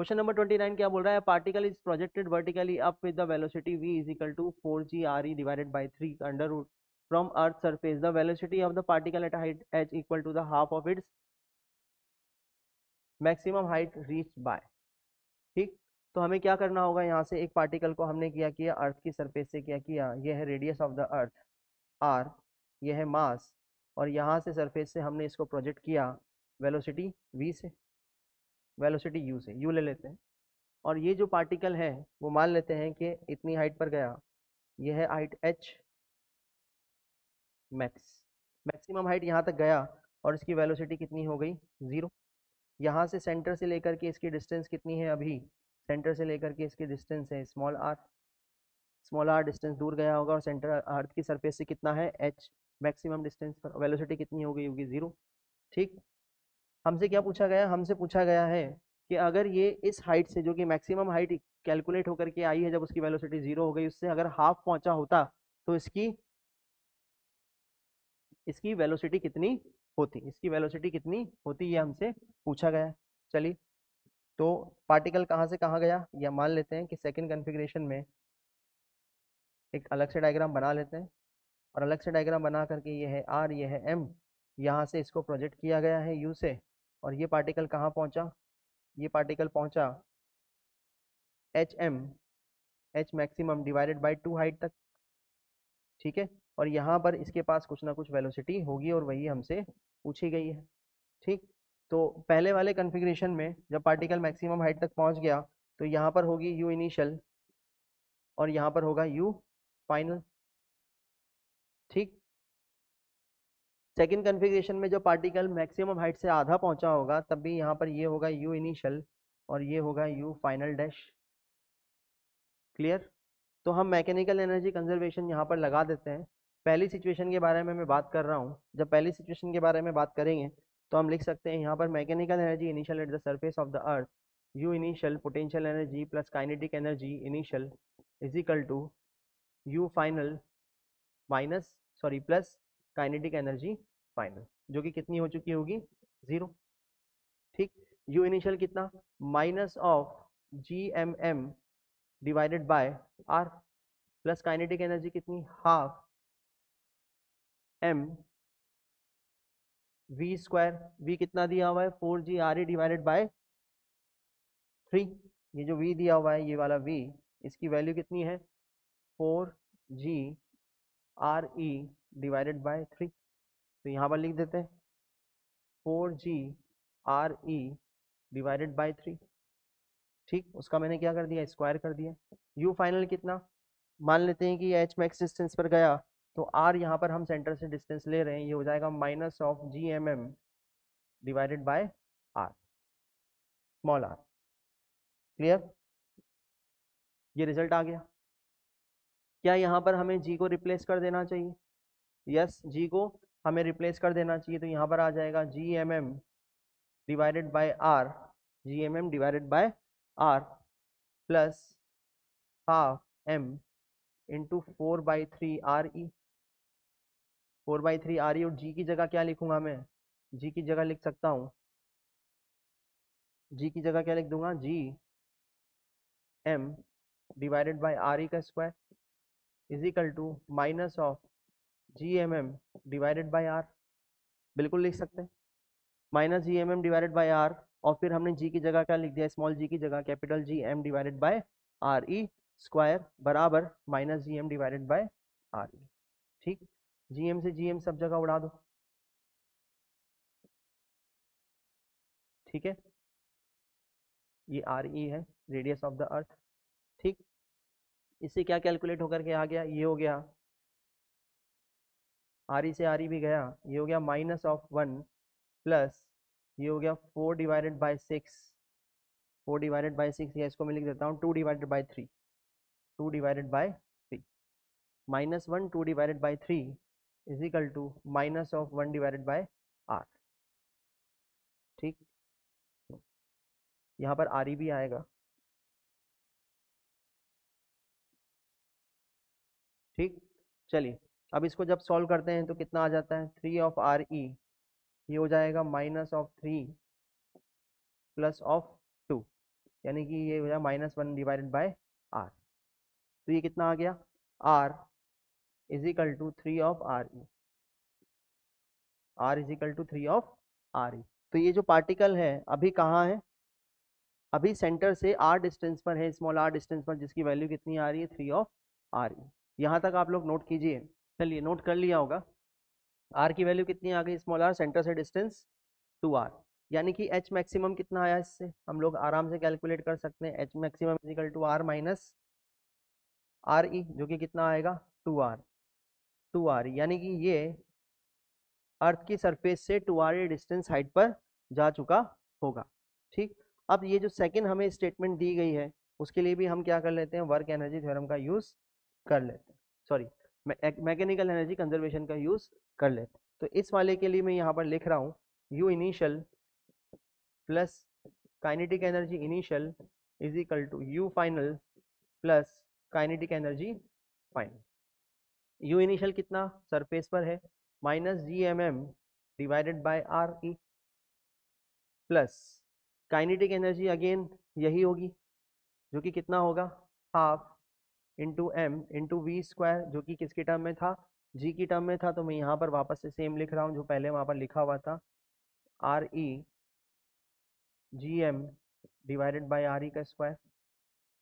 Question number 29 क्या बोल रहा है? Particle is projected vertically up with the velocity v is equal to 4g divided by 3 under root from earth surface. The velocity of the particle at height h equal to the half of its maximum height reached by. ठीक, तो हमें क्या करना होगा? यहाँ से एक particle को हमने क्या किया, अर्थ की सरफेस से क्या किया, यह है radius of the earth r, यह है मास, और यहाँ से सरफेस से हमने इसको प्रोजेक्ट किया वेलोसिटी v से, वेलोसिटी u से, u ले लेते हैं। और ये जो पार्टिकल है वो मान लेते हैं कि इतनी हाइट पर गया, ये है height h max, maximum height यहाँ तक गया, और इसकी वेलोसिटी कितनी हो गई? 0। यहाँ से सेंटर से लेकर के इसकी डिस्टेंस कितनी है? अभी सेंटर से लेकर के इसकी डिस्टेंस है small r, small r distance दूर गया होगा, और सेंटर अर्थ की सरफेस से कितना है? h मैक्सिमम डिस्टेंस पर, वेलोसिटी कितनी हो गई होगी? 0। ठीक, हमसे क्या पूछा गया? हमसे पूछा गया है कि अगर ये इस हाइट से, जो कि मैक्सिमम हाइट कैलकुलेट होकर के आई है जब उसकी वेलोसिटी 0 हो गई, उससे अगर हाफ पहुंचा होता तो इसकी इसकी वेलोसिटी कितनी होती, इसकी वेलोसिटी कितनी होती, ये हमसे पूछा गया है। चलिए, तो पार्टिकल कहाँ से कहाँ गया, या मान लेते हैं कि सेकंड कॉन्फ़िगरेशन में एक अलग से डायग्राम बना लेते हैं, और अलग से डायग्राम बना करके ये है r, ये है m, यहाँ से इसको प्रोजेक्ट किया गया है u से, और ये पार्टिकल कहाँ पहुंचा? ये पार्टिकल पहुंचा H M, H maximum divided by 2 height तक। ठीक है, और यहाँ पर इसके पास कुछ ना कुछ वेलोसिटी होगी, और वही हमसे पूछी गई है। ठीक, तो पहले वाले कॉन्फ़िगरेशन में जब पार्टिकल मैक्सिमम हाइट तक पहुंच गया तो यहाँ पर होगी u इनिशियल, और यहाँ पर होगा u फाइनल। ठीक, सेकेंड कॉन्फ़िगरेशन में जब पार्टिकल मैक्सिमम हाइट से आधा पहुंचा होगा तब भी यहाँ पर ये होगा u इनिशियल, और ये होगा u फाइनल डैश। क्लियर? तो हम मैकेनिकल एनर्जी कंजर्वेशन यहाँ पर लगा देते हैं। पहली सिचुएशन के बारे में मैं बात कर रहा हूँ, जब पहली सिचुएशन के बारे में बात करेंगे तो हम लिख सकते हैं यहाँ पर mechanical energy initial at the surface of the earth, U initial potential energy plus kinetic energy initial is equal to U final minus, sorry, plus kinetic energy final, जो कि कितनी हो चुकी होगी? 0। ठीक, यू इनिशियल कितना? Minus of G M M divided by R, plus kinetic energy कितनी? Half m v square, v कितना दिया हुआ है? 4g divided by 3। ये जो v दिया हुआ है, ये वाला v, इसकी वैल्यू कितनी है? 4g divided by 3। तो यहाँ पर लिख देते हैं 4g डिवाइडेड बाय 3। ठीक, उसका मैंने क्या कर दिया? स्क्वायर कर दिया। u फाइनल कितना? मान लेते हैं कि ये h मैक्स डिस्टेंस पर गया, तो r यहाँ पर हम सेंटर से डिस्टेंस ले रहे हैं, ये हो जाएगा minus of G M M divided by R, small R. Clear? ये रिजल्ट आ गया। क्या यहाँ पर हमें g को रिप्लेस कर देना चाहिए? यस, g को हमें रिप्लेस कर देना चाहिए, तो यहाँ पर आ जाएगा G M M divided by R, G M M divided by R plus half M into 4/3 R E, 4/3 R E, और g की जगह क्या लिखूंगा मैं? g की जगह लिख सकता हूँ, g की जगह क्या लिख दूंगा? G M divided by R E का square is equal to minus of G M M divided by R. बिल्कुल लिख सकते हैं, minus G M M divided by R, और फिर हमने जी की जगह क्या लिख दिया? स्मॉल जी की जगह capital G M divided by R E square बराबर minus G M divided by R E. ठीक, जी एम से जी एम सब जगह उड़ा दो। ठीक है, ये आर ई है, रेडियस ऑफ द अर्थ। ठीक, इससे क्या कैलकुलेट होकर के आ गया? ये हो गया आर ई से आर ई भी गया, ये हो गया माइनस ऑफ 1 प्लस, ये हो गया 4/6, 4/6, या इसको मैं लिख देता हूँ 2/3, 2/3 -1 2/3 is equal to minus of 1/r। ठीक, यहाँ पर आर ई भी आएगा। ठीक, चलिए, अब इसको जब सॉल्व करते हैं तो कितना आ जाता है? 3 ऑफ आर ई, ये हो जाएगा माइनस ऑफ 3 प्लस ऑफ 2, यानी कि ये हो जाएगा -1 डिवाइडेड बाय आर। तो ये कितना आ गया, R is equal to 3 of R E, R is equal to 3 of R E. तो ये जो पार्टिकल है अभी कहाँ है, अभी सेंटर से आर डिस्टेंस पर है, स्मॉल आर डिस्टेंस पर, जिसकी वैल्यू कितनी आ रही है, 3 ऑफ आर ई। यहाँ तक आप लोग नोट कीजिए। चलिए नोट कर लिया होगा, आर की वैल्यू कितनी आ गई, स्मॉल आर, सेंटर से डिस्टेंस 2r, यानी कि एच मैक्सिमम कितना आया, इससे हम लोग आराम से कैलकुलेट कर सकते हैं। H maximum is equal to R minus R E, जो कि कितना आएगा, 2r, यानी कि ये अर्थ की सरफेस से 2r डिस्टेंस हाइट पर जा चुका होगा। ठीक, अब ये जो सेकंड हमें स्टेटमेंट दी गई है उसके लिए भी हम क्या कर लेते हैं, वर्क एनर्जी थ्योरम का यूज कर लेते हैं, सॉरी मैकेनिकल एनर्जी कंजर्वेशन का यूज कर लेते हैं। तो इस वाले के लिए मैं यहाँ पर लिख रहा हूँ U initial plus kinetic energy initial is equal to U final plus kinetic energy final. U initial कितना सरफेस पर है, -gmm divided by R E, plus kinetic energy again यही होगी, जो कि कितना होगा, half into M into V square, जो कि किसके टर्म में था, जी की टर्म में था। तो मैं यहाँ पर वापस से सेम लिख रहा हूँ जो पहले वहाँ पर लिखा हुआ था, R E G M divided by R E का स्क्वायर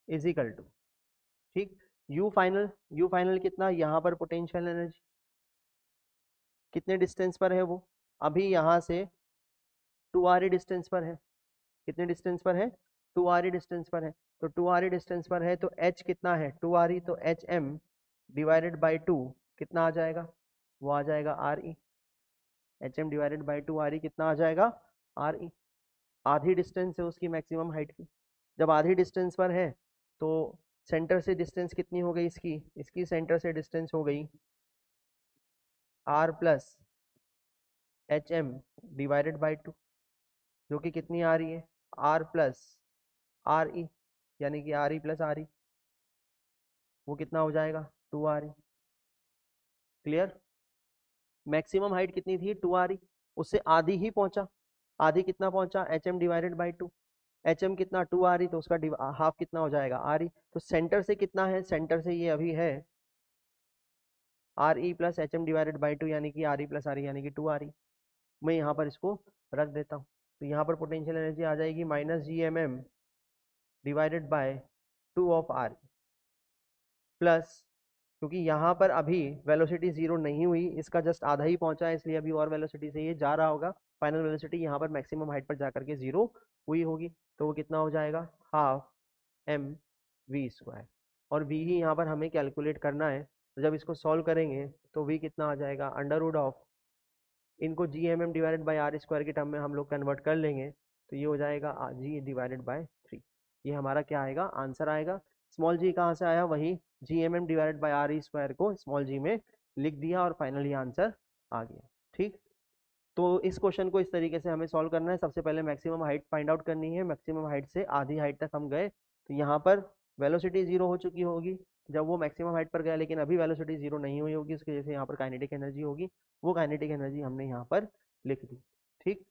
इज इक्वल टू, ठीक, यू फाइनल, यू फाइनल कितना, यहाँ पर पोटेंशियल एनर्जी कितने डिस्टेंस पर है वो, अभी यहाँ से 2r डिस्टेंस पर है, कितने डिस्टेंस पर है, 2r डिस्टेंस पर है। तो 2r डिस्टेंस पर है तो h कितना है, 2r, तो एच एम डिवाइडेड बाई 2 कितना आ जाएगा, वो आ जाएगा R E, H M divided by 2r E कितना आ जाएगा, आर ई। आधी डिस्टेंस है उसकी मैक्सिमम हाइट की, जब आधी डिस्टेंस पर है तो सेंटर से डिस्टेंस कितनी हो गई इसकी, इसकी सेंटर से डिस्टेंस हो गई r plus H M divided by 2, जो कि कितनी आ रही है, r प्लस आर ई, यानी कि आर ई प्लस आर ई, वो कितना हो जाएगा, 2r ई। क्लियर, मैक्सिमम हाइट कितनी थी, 2r ई, उससे आधी ही पहुंचा, आधी कितना पहुंचा, H M divided by 2, H M कितना, 2r ई, तो उसका हाफ कितना हो जाएगा, आर ई। तो सेंटर से कितना है, सेंटर से ये अभी है R E plus H M divided by 2, यानी कि R E plus R E, यानी कि 2r ई। मैं यहाँ पर इसको रख देता हूँ, तो यहाँ पर पोटेंशियल एनर्जी आ जाएगी -gmm divided by 2 of R plus, क्योंकि यहाँ पर अभी वेलोसिटी जीरो नहीं हुई, इसका जस्ट आधा ही पहुंचा है, इसलिए अभी और वेलोसिटी से ये जा रहा होगा, फाइनल वेलोसिटी यहाँ पर मैक्सिमम हाइट पर जाकर के जीरो हुई होगी। तो वो कितना हो जाएगा, हाफ एम वी स्क्वायर, और वी ही यहाँ पर हमें कैलकुलेट करना है। तो जब इसको सॉल्व करेंगे तो वी कितना आ जाएगा, अंडर रूट ऑफ, इनको G M M divided by R square के टर्म में हम लोग कन्वर्ट कर लेंगे, तो ये हो जाएगा जी डिवाइडेड बाय 3। ये हमारा क्या आएगा, आंसर आएगा। स्मॉल जी कहाँ से आया, वही G M M divided by R square को स्मॉल जी में लिख दिया और फाइनली आंसर आ गया। ठीक, तो इस क्वेश्चन को इस तरीके से हमें सॉल्व करना है। सबसे पहले मैक्सिमम हाइट फाइंड आउट करनी है, मैक्सिमम हाइट से आधी हाइट तक हम गए, तो यहाँ पर वेलोसिटी जीरो हो चुकी होगी जब वो मैक्सिमम हाइट पर गया, लेकिन अभी वेलोसिटी जीरो नहीं हुई होगी, उसकी वजह से यहाँ पर काइनेटिक एनर्जी होगी, वो काइनेटिक एनर्जी हमने यहाँ पर लिख दी। ठीक,